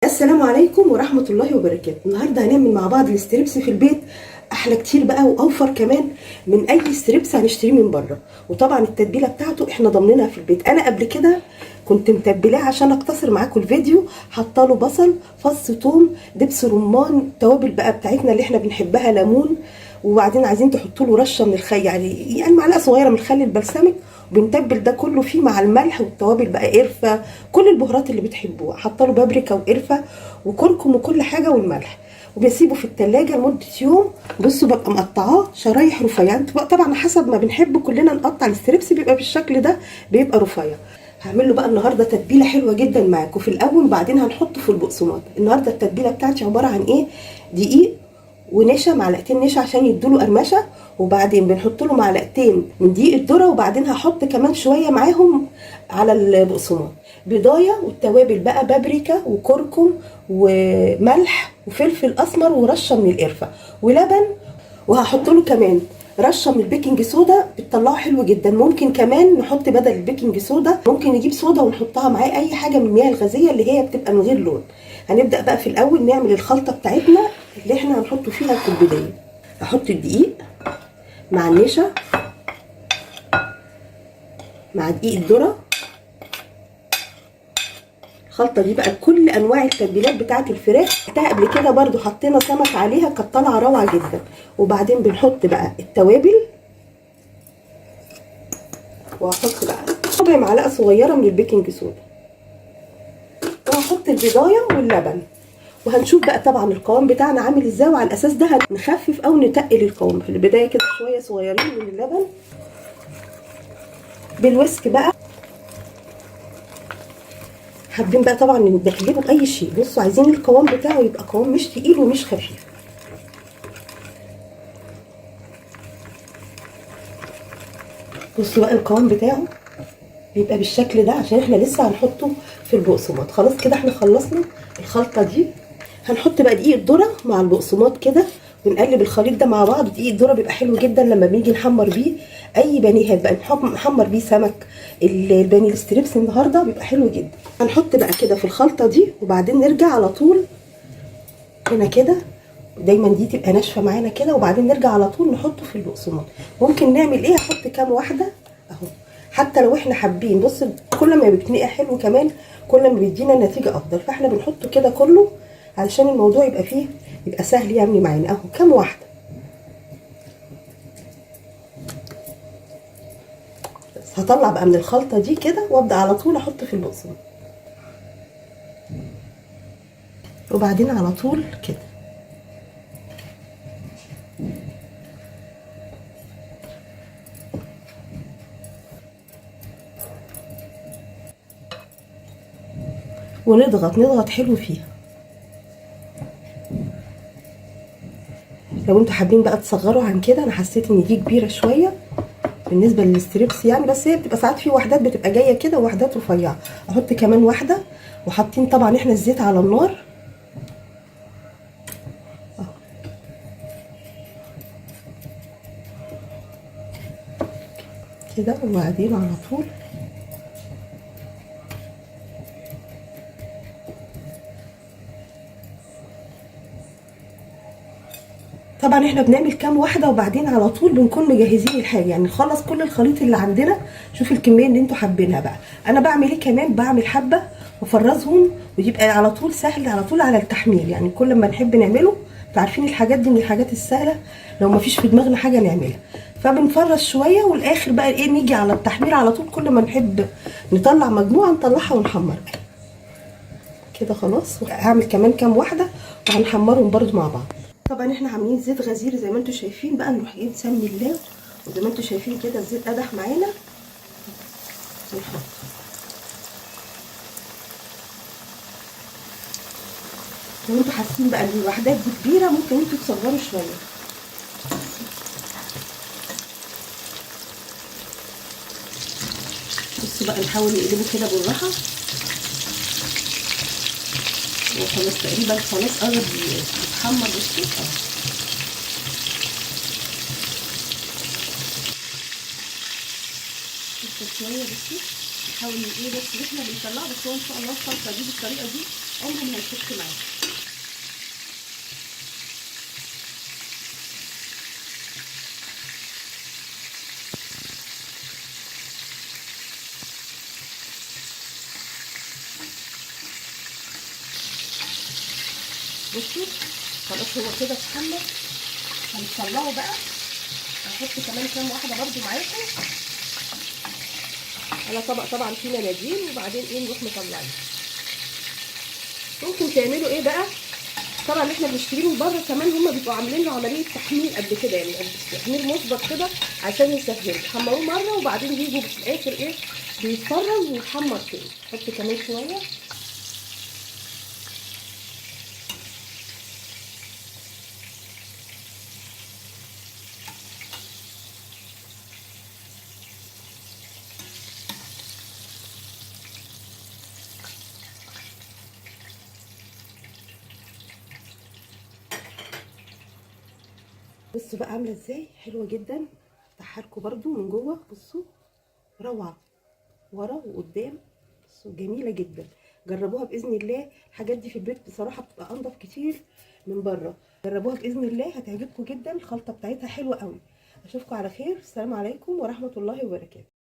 السلام عليكم ورحمة الله وبركاته. النهاردة هنعمل مع بعض الستريبس في البيت، احلى كتير بقى واوفر كمان من اي ستريبس هنشتريه من بره. وطبعا التتبيله بتاعته احنا ضامنينها في البيت. انا قبل كده كنت متبلاه عشان اقتصر معاكم الفيديو، حاطه له بصل، فص ثوم، دبس رمان، التوابل بقى بتاعتنا اللي احنا بنحبها، ليمون، وبعدين عايزين تحطوا له رشه من الخل، يعني معلقه صغيره من الخل البلسمك، وبنتبل ده كله فيه مع الملح والتوابل بقى، قرفه، كل البهارات اللي بتحبوها، حاطه له بابريكا وقرفه وكركم وكل حاجه والملح، وبسيبه في التلاجة لمدة يوم. بصوا ببقى مقطعاه شرايح رفيعة، طبعا حسب ما بنحب كلنا نقطع الستريبس، بيبقى بالشكل ده، بيبقى رفيع. هعمل له بقى النهارده تتبيله حلوه جدا معاكم في الاول، وبعدين هنحطه في البقسماط. النهارده التتبيله بتاعتي عباره عن ايه؟ دقيق ونشا، معلقتين نشا عشان يدوله قرمشه، وبعدين بنحط له معلقتين من دقيق الذره، وبعدين هحط كمان شويه معاهم على البقسماط بيضايه، والتوابل بقى بابريكا وكركم وملح وفلفل اسمر ورشه من القرفه ولبن، وهحط له كمان رشه من البيكنج صودا بتطلعه حلو جدا. ممكن كمان نحط بدل البيكنج صودا، ممكن نجيب صودا ونحطها معاه، اي حاجه من المياه الغازيه اللي هي بتبقى من غير لون. هنبدا بقى في الاول نعمل الخلطه بتاعتنا اللي احنا هنحطه فيها في البدايه. احط الدقيق مع النشا مع دقيق الذره. الخلطه دي بقى كل انواع التتبيلات بتاعه الفراخ بتاعها قبل كده برده حطينا سمك عليها، كانت طالعه روعه جدا. وبعدين بنحط بقى التوابل، وهحط بقى ربع معلقه صغيره من البيكنج صودا، وهحط البيضايه واللبن، وهنشوف بقى طبعا القوام بتاعنا عامل ازاي، وعلى الاساس ده هنخفف او نتقل القوام. في البدايه كده شويه صغيرين من اللبن بالويسك بقى. حابين بقى طبعا نقلبه باي شيء. بصوا عايزين القوام بتاعه يبقى قوام مش تقيل ومش خفيف. بصوا بقى القوام بتاعه بيبقى بالشكل ده، عشان احنا لسه هنحطه في البقسماط. خلاص كده احنا خلصنا الخلطه دي. هنحط بقى دقيق الذره مع البقسماط كده، ونقلب الخليط ده مع بعض. دقيق الذره بيبقى حلو جدا لما بنيجي نحمر بيه اي بانيهات بقى، نحمر بيه سمك، البانيه الستريبس النهارده بيبقى حلو جدا. هنحط بقى كده في الخلطه دي، وبعدين نرجع على طول هنا كده، دايما دي تبقى ناشفه معانا كده، وبعدين نرجع على طول نحطه في البقسماط. ممكن نعمل ايه، احط كام واحده اهو، حتى لو احنا حابين. بص كل ما بيتنقع حلو كمان كل ما بيدينا نتيجه افضل، فاحنا بنحطه كده كله علشان الموضوع يبقى فيه، يبقى سهل يعني معانا. اهو كام واحده. بس هطلع بقى من الخلطه دي كده، وابدا على طول احط في البقسماط، وبعدين على طول كده. ونضغط حلو فيها. لو انتوا حابين بقى تصغروا عن كده، انا حسيت ان دي كبيره شويه بالنسبه للستريبس يعني، بس هي بتبقى ساعات في وحدات بتبقى جايه كده ووحدات رفيعه. احط كمان واحده، وحاطين طبعا احنا الزيت على النار كده، وبعدين على طول طبعا احنا بنعمل كام واحده، وبعدين على طول بنكون مجهزين الحاجه، يعني نخلص كل الخليط اللي عندنا. شوف الكميه اللي انتوا حابينها بقى. انا بعمل ايه كمان، بعمل حبه وافرزهم، ويبقى على طول سهل على طول على التحمير. يعني كل ما نحب نعمله، انتوا عارفين الحاجات دي من الحاجات السهله لو ما فيش في دماغنا حاجه نعملها، فبنفرز شويه، والاخر بقى ايه، نيجي على التحمير على طول. كل ما نحب نطلع مجموعه نطلعها ونحمر كده. خلاص هعمل كمان كام واحده وهنحمرهم برده مع بعض. طبعا احنا عاملين زيت غزير زي ما انتم شايفين بقى، نروح ايه نسمي الله، وزي ما انتم شايفين كده الزيت قدح معانا، ونحط. لو انتوا حاسين بقى ان الوحدات دي كبيره، ممكن انتوا تصغروا شويه. بصوا بقى نحاول نقلبه كده بالراحه، وخلاص تقريبا خلاص قرب يتحمر. بصوا شويه. بصوا نحاول ايه، بس احنا بنطلعه، بس هو ان شاء الله الخلطه دي بالطريقه دي عمره ما هيفك معاك. بصوا خلاص هو كده اتحمر، هنطلعه بقى. هحط كمان كام واحده برده معاكم على طبق طبعا فيه مناديل، وبعدين ايه نروح مطلعين. ممكن تعملوا ايه بقى، طبعا احنا بنشتريه من بره كمان هم بيبقوا عاملين له عمليه تحمير قبل كده، يعني تحمير مسبق كده عشان يسهلوا، يحمروه مره وبعدين يجوا في الاخر ايه بيتفرم ويتحمر تاني. حط كمان شويه. بصوا بقى عامله ازاي، حلوه جدا. افتحها لكم برده من جوه، بصوا روعه ورا وقدام. بصوا جميله جدا، جربوها باذن الله. الحاجات دي في البيت بصراحه بتبقى انضف كتير من بره. جربوها باذن الله هتعجبكم جدا، الخلطه بتاعتها حلوه قوي. اشوفكم على خير، السلام عليكم ورحمه الله وبركاته.